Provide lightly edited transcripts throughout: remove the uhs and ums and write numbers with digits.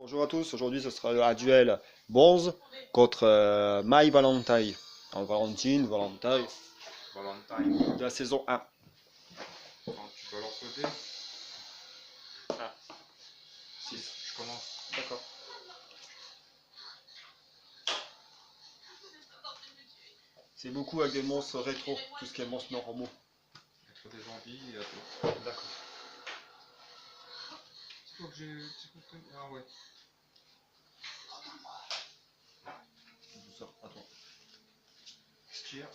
Bonjour à tous, aujourd'hui ce sera un duel Bonze contre My Valentine. En Valentine, Valentine Valentine. de la saison 1. Quand tu balances le dé, 6. je commence. D'accord. C'est beaucoup avec des monstres rétro, tout ce qui est monstres normaux. Mettre des envies et à toi. D'accord. C'est quoi que j'ai. Ah ouais. Je sors, à toi. Je tire.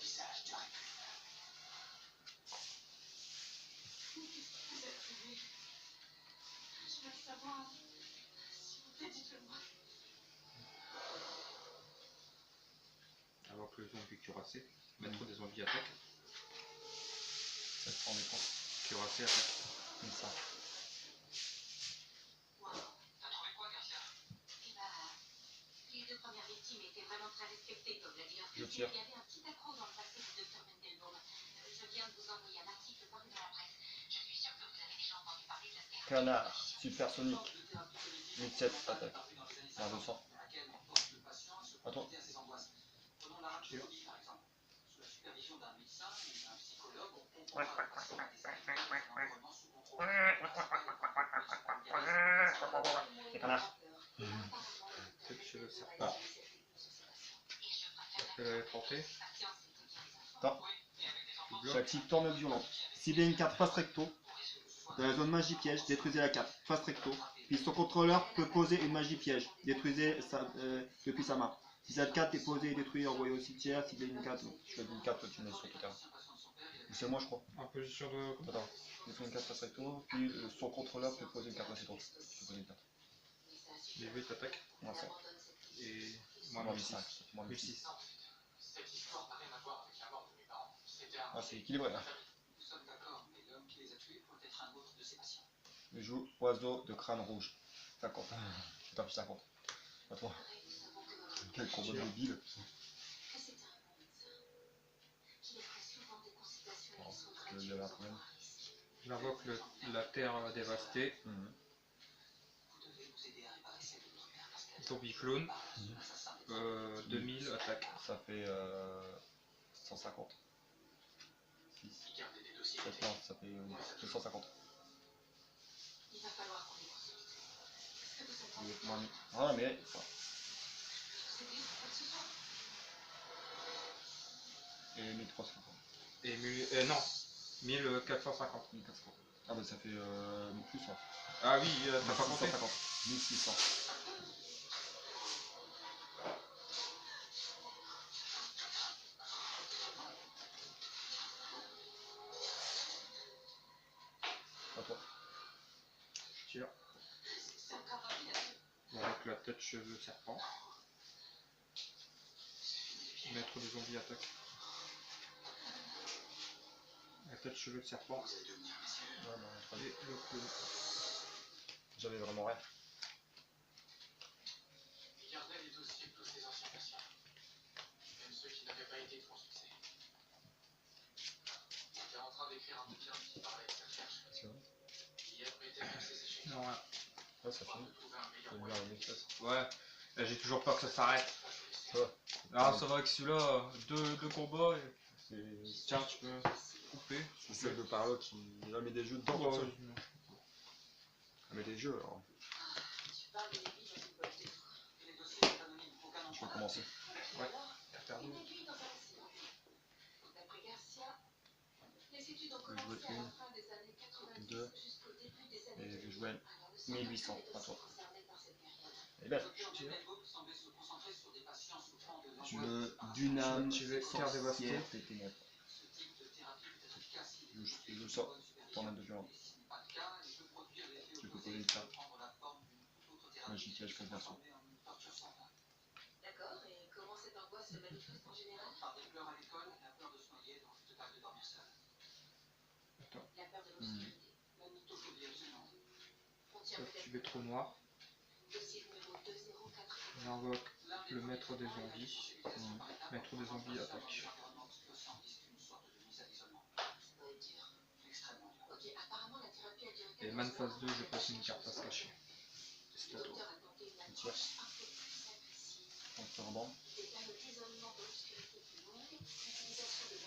Alors que le zombie cuirassé. Mettre des envies attaque. Ça te prend des points. Cuirassé attaque. Comme ça. T'as trouvé quoi, Garcia? Eh ben, les deux premières victimes étaient vraiment très respectées, comme l'a dit un Je flic, tire. mais il y avait un petit accro dans le passé du docteur Mendelbaum. Je viens de vous envoyer un article paru dans la presse. Je suis sûr que vous avez déjà entendu parler de la thérapie. Canard, supersonique. 8-7, attaque. À 200. À toi. Je tire. C'est canard. Peut-être chez le serpent. Elle avait tenté. Attends. J'active tourne violente. Ciblez une carte face recto. Dans la zone magie piège, détruisez la carte face recto. Puis son contrôleur peut poser une magie piège. Détruisez depuis sa main. Si cette carte est posée et détruite, envoyez au cimetière. Ciblez une carte. Je fais une carte, tu mets sur tout terrain. C'est moi, je crois. En position de. Attends. Détruis une carte face recto. Puis son contrôleur peut poser une carte face recto. Je peux poser une carte. Les 8 attaques. Moins 5. Et moi, Moins moins 5. 6. Moins Plus 6. 6. Cette histoire n'a rien à voir avec la mort de mes parents. C'était un... Ah, c'est équilibré là. Nous sommes d'accord, mais l'homme qui les a tués peut être un autre de ses patients. Je joue oiseau de crâne rouge. 50. Je t'appuie 50. À toi. Quel combo débile. Que c'était un bon médecin. Qu'il ferait souvent des consultations Oh, qui sont parce qu'il y avait un problème. J'invoque la terre dévastée. Vous devez nous aider à réparer celle de notre mère Pascal. Zombie clone. 2000 attaques. Ça fait 150. 6. Gardez des dossiers. Non, ça fait 250. Il va falloir qu'on les consulte. Est-ce que vous attendez? Ah, mais. Enfin, Vous aidez quoi que ce soit? et 1350. Et non, 1450. 1400. Ah, bah ça fait plus. Hein. Ah oui, t'as pas compté. 1650. 1600. À toi. Je tire. C'est encore rapide. Avec la tête cheveux serpent. Mettre des zombies attaque. La tête cheveux de serpent. Ouais, non, Et le clone. j'avais vraiment rien. Gardez les dossiers de tous les anciens patients. Même ceux qui n'avaient pas été de franc succès. J'étais en train d'écrire un bouquin qui parlait de cette recherche. C'est vrai. Hier m'était même ses échecs. Non, ouais. Ouais, ça Afin finit. de trouver un meilleur C'est moyen. bien, 1000. Ouais, là, j'ai toujours peur que ça s'arrête. Ouais. Ah, ça va que celui-là, deux combats. Et... C'est Tiens, tu peux couper. celle de par l'autre qui a mis des jeux dedans Ouais, comme ça. non. Elle met des jeux alors. Tu parles des billes dans une boîte de livres. Et les dossiers sont anonymes, aucun Je vais endroit. commencer. Ouais, t'as perdu. Une aiguille dans un accident. D'après Garcia, les études ont Je vais jouer commencé à la une, fin des années 90 deux, jusqu'au début des et années je vais 2000. jouer Alors, le centre 1800 d'appel à est toi. aussi concerné par cette période. Et là, Docteur Mendelbaum semblait se concentrer sur des patients souffrant de je l'angoisse le séparation. Dunam Tu veux terre dévastée. sorcière des ténèbres. Ce type de thérapie peut être efficace si les Je dossiers sors. bonne supervision. T'en as deux violentes. Et si ce n'est pas le cas, il peut produire l'effet Tu peux opposé poser une qui peut carte. prendre la forme d'une toute autre thérapie Magie piège qui peut se conversion. transformer en une torture sans fin. D'accord, et comment cette angoisse se manifeste en général? Par des pleurs à l'école, la peur de se noyer, donc je te parle de dormir seul. Attends, La peur de l'obscurité. La mythophobie, absolument. Contient toi, peut-être tu es trop noir. dossier numéro 204. J'invoque le maître des zombies. Maître des zombies attaque. Ça doit être dur. Extrêmement dur. Ok, apparemment la thérapie a duré Et man phase 2, je passe une carte à se cacher. Le C'est à toi. docteur a tenté une tiers. Rebond.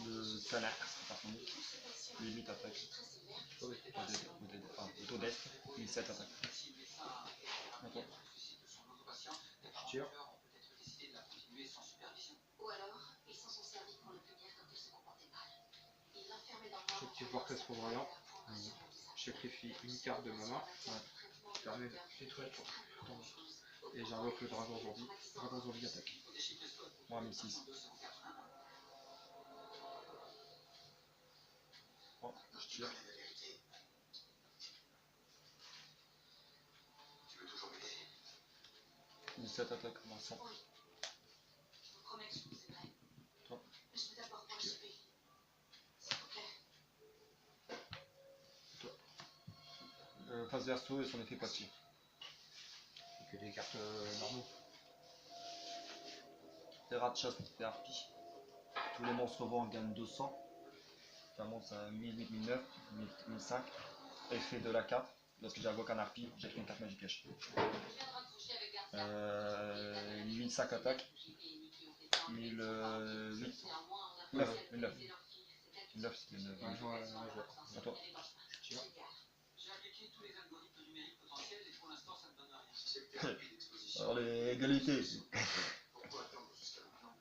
Le canard, par contre, limite attaque. Auto d'est, 1007 attaque. D'accord. Je tire. Ou alors, ils s'en sont servis pour le punir quand il se comportait mal. Ils l'enfermaient dans Je tire Vortex Foudroyant. Je sacrifie une carte de ma main. Je permets de détruire le tour. Et j'invoque le dragon zombie. Dragon zombie attaque. Moi, 1006. Bon, je tire. Tu veux toujours m'aider? 17 attaque, Vincent. Oui. Je vous promets que je vous aiderai. Toi. Mais je veux d'abord m'achever. S'il vous plaît. Face verso et son effet papier. Que des cartes normaux. Terra de chasse et harpie. Tous les monstres vents gagnent 200. C'est un monstre à 1008, 1009, 1005. Effet de la carte. Lorsque j'invoque un harpie, j'ai une carte magie piège. 1005 attaque. 1008. 9, 1009. 1009 c'était le. À toi. Je tire. J'ai appliqué tous les algorithmes numériques potentiels et pour l'instant ça ne donne rien. Alors les égalités. Pourquoi attendre jusqu'à maintenant?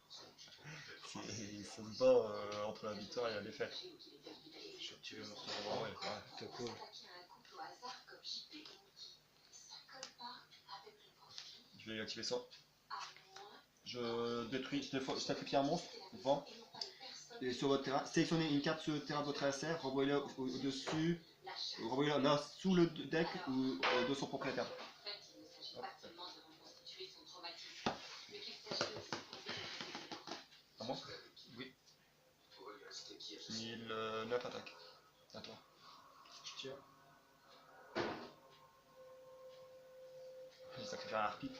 Ça se bat entre la victoire et la défaite. Je vais activer mon monstre Ah rebond. ouais, C'est cool. je vais activer ça. Je détruis, je sacrifie un monstre, vent. Et sur votre terrain, sélectionnez une carte sur le terrain de votre adversaire, renvoyez-la au-dessus, renvoyez-la là sous le deck ou de son propriétaire. À moi? Oui. 1009 attaques. À toi. Je tire. Je sacrifie un harpie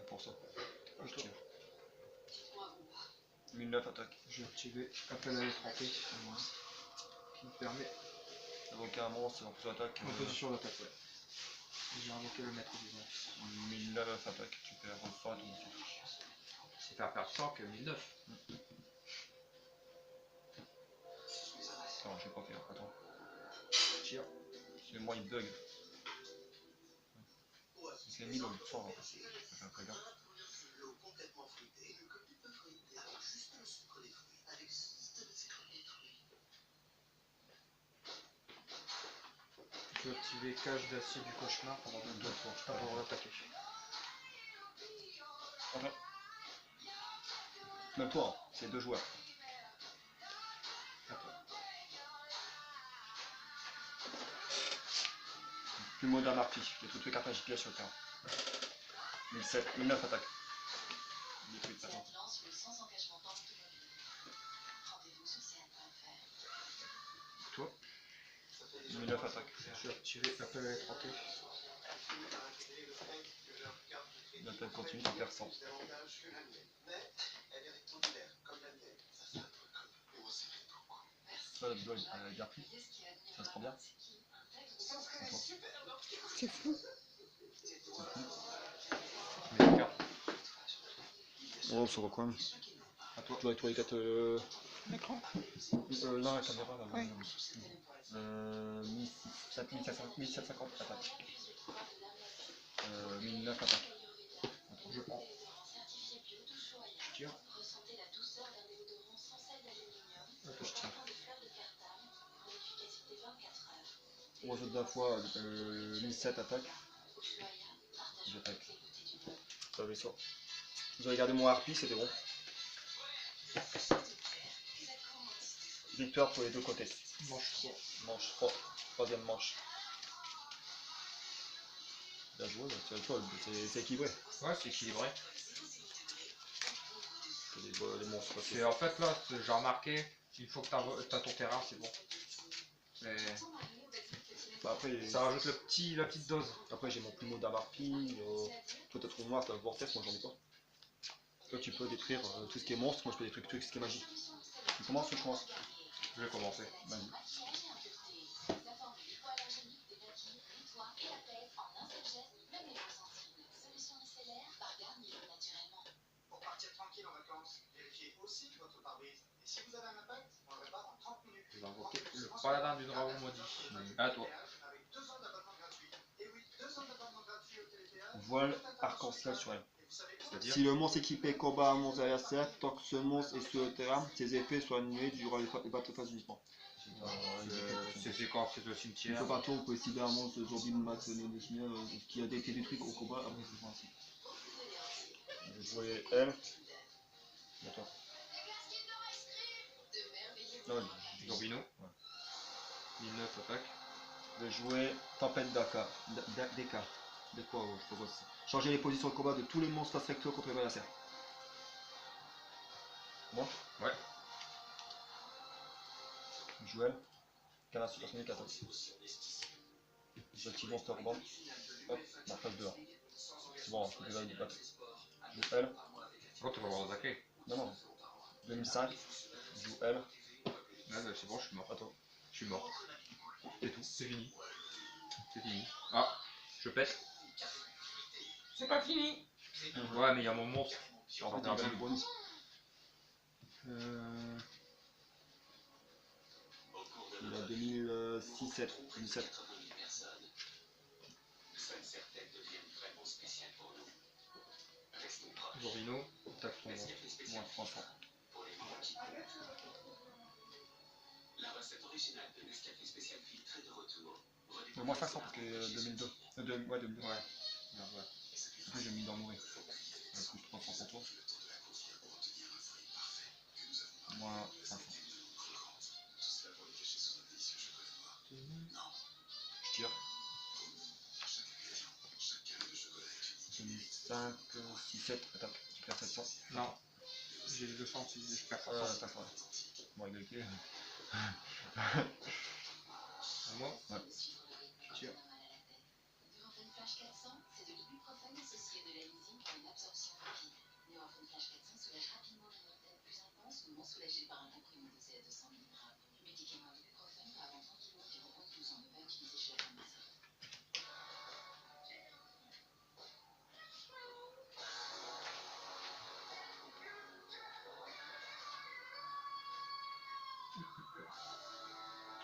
pour ça. Je tire. 1009 attaques. Je vais activer appel à l'étranger qui me permet Invoquer un monstre en plus d'attaque. en position d'attaque. Ouais. J'ai invoqué le maître des anges. 1009 attaques. Tu perds 100 et tout. C'est faire perdre 100 que 1009. Non, je vais pas faire. Attends. Je tire. C'est moi, il bug. C'est 1000 ou 100. Je vais faire très gaffe. L'eau complètement fruitée, le copier peu fruité, avec juste le sucre des fruits, avec juste le sucre des fruits. Je vais activer cage d'acier du cauchemar pendant 2 tours avant d'attaquer. Ok. Même toi, hein, c'est 2 joueurs. Plus moderne harpie, j'ai toutes les cartes magie piège sur le terrain. 1007, 1009 attaques. Détruit, attends. Toi, 1009 attaques. je vais activer appel à l'étranger. L'attaque continue, tu perds 100. Ça, le bloc, il garde plus. Ça se prend bien. Attends. C'est fou. Je mets une carte. Oh, ça va quand même. À toi. Tu dois les 4. L'écran. Non, la caméra là. Oui. 1750 attaques. 1009 attaques. Je prends. Je tire. Attends, je tire. Oiseau de la foi, 1007 attaques. J'attaque. Ça va sûr. Vous avez gardé mon harpie, c'était bon. Victoire pour les deux côtés. Manche 3. Manche 3. Troisième manche. Bien joué, c'est équilibré. Ouais, c'est équilibré. Les monstres. C'est en fait là, j'ai remarqué, il faut que t'as ton terrain, c'est bon. Mais Bah après, ça rajoute la petite dose. après j'ai mon plumeau d'harpie. Toi t'as trop noir, t'as un vortex, moi j'en ai pas. Toi tu peux détruire tout ce qui est monstre, moi je peux détruire tout ce qui est magie. Tu commences ou je commence? Je vais commencer. Vas-y. paladin du dragon maudit. À toi. Voile arc-en-ciel sur elle. C'est-à-dire Si le monstre équipé combat un monstre adversaire, tant que ce monstre est sur le terrain, ses effets sont annulés durant les bateaux phases uniquement. c'est quand c'est au Une cimetière. fois par tour, vous pouvez cibler un monstre zombie de masse qui a été détruit au combat après ce point-ci. Je vais jouer elle. Attends. Non, Zombino. Ouais. 1009 attaque. Je vais jouer Tempête d'Aka. D'Eka. De quoi, je sais pas quoi c'est. Changer les positions de combat de tous les monstres face recto contre les adversaires. Bon. Ouais. Je joue elle. Canard supersonique attaque. J'active Monster Band. Hop, ma phase 2. C'est bon, je peux déjà le battre. Je joue elle. Oh, tu vas avoir attaqué. Non, non. 2005. Je joue elle. Ouais, bah, c'est bon, je suis mort. Attends. Je suis mort. C'est tout, c'est fini. C'est fini. Ah, je pète. C'est pas fini. Ouais, mais il y a mon monstre. En fait, il y a un bonus. Il a 2006-7. 2007. Zombino, tac ton monstre. Moins 300. La recette originale de Nescafé spécial filtre est de retour. Moins 500 parce que 2002. Ouais, 2002. Ouais. Merde, ouais. En plus, j'ai mis dans mourir. Plus 300 pour toi. Moins 500. Je tire. 2005, 6, 7, attaque. Tu perds 700. Non. J'ai les 200 si je perds 500. Ouais, 500. Bon, égalité. À moi. Ouais. Je tire. Nurofen Flash 400, c'est de l'ibuprofène associé de la lysine pour une absorption rapide. Nurofen Flash 400 soulage rapidement les maux de tête plus intenses ou non soulagés par un comprimé dosé à 200 mg. Médicament d'ibuprofène avant tranquillement environ 11-12 ans. Ne pas utiliser chez la pharmacie.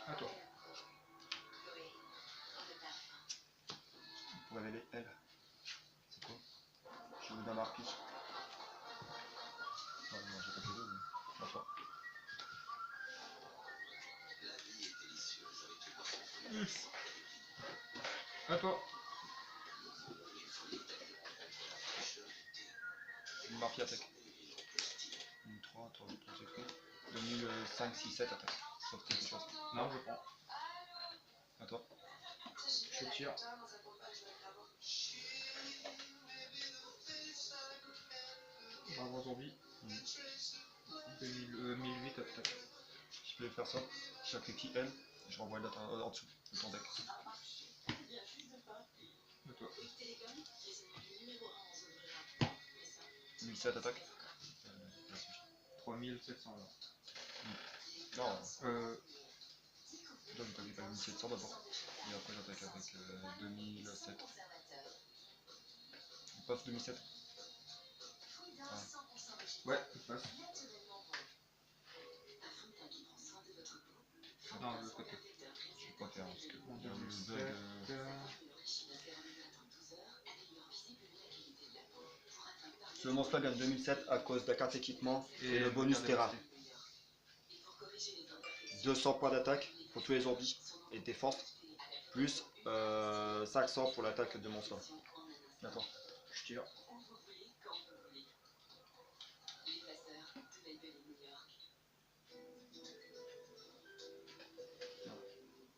À toi. Chloé, le parfum. Pour révéler elle. C'est quoi? Je veux d'un Marcus. Non, non, j'ai pas fait deux. Mais... Attends. À toi. Une Marquis attaque. 2003, 3, 8, 3, 7, 2005, 6, 7 attaque. Sauf quelque chose. Non, je prends. À toi. Je tire. Dragon zombie. 1008 attaque. Je peux faire ça. Je sacrifie elle. Et je renvoie une date en dessous de ton deck. À toi. 2007 attaque. 3700 là. Non, Euh, je dois attaquer avec 1700 d'abord. Et après j'attaque avec 2007. Il passe 2007. ouais, il passe. Non, de l'autre côté. Je peux pas faire parce que En il y a le 2007, bug. Ce monstre gagne 2007 à cause de la carte équipement et le bonus Terra. 200 points d'attaque pour tous les zombies et défense, plus 500 pour l'attaque de monstre. D'accord. Je tire.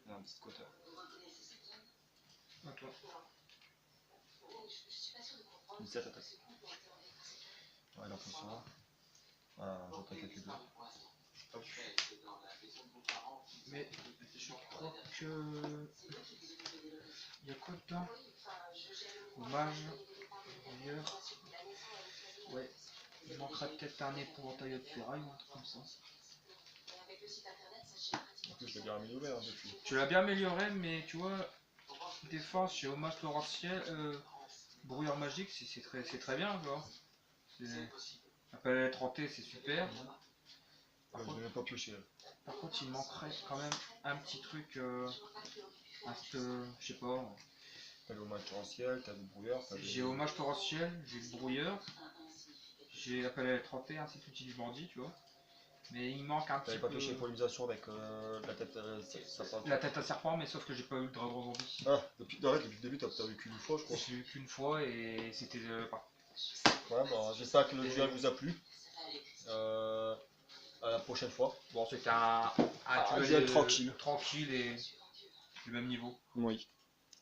Il y a un petit squatter. À toi. 17 attaque. Ouais, il en faut ça. Voilà, j'attaque avec les deux. Hop. Mais je crois que... Il y a quoi dedans? Hommage. Meilleur. Ouais. Il manquera peut-être un épouvantail de ferraille ou un truc comme ça. En plus, je l'ai bien amélioré hein, depuis. Tu l'as bien amélioré, mais tu vois, défense chez Hommage Torrentiel, brouillard magique, c'est très bien, tu vois. Appel 30, c'est super. Par Je contre, n'ai même pas pioché. par contre, il manquerait quand même un petit truc. Je sais pas. T'as le hommage torrentiel, t'as le brouilleur, t'as J'ai hommage torrentiel, j'ai le brouilleur, j'ai l'appel à l'étranté, ainsi de suite du bandit, tu vois. Mais il manque un petit T'avais pas peu. pioché pollinisation avec la tête sapin. La tête à serpent, mais sauf que j'ai pas eu le dragon zombie. Ah, depuis le début, t'as vu qu'une fois, je crois. J'ai eu qu'une fois et c'était pas. Ouais, bah, j'espère que le duel vous a plu. À la prochaine fois. Bon, c'était un duel duel tranquille. tranquille et du même niveau. Oui.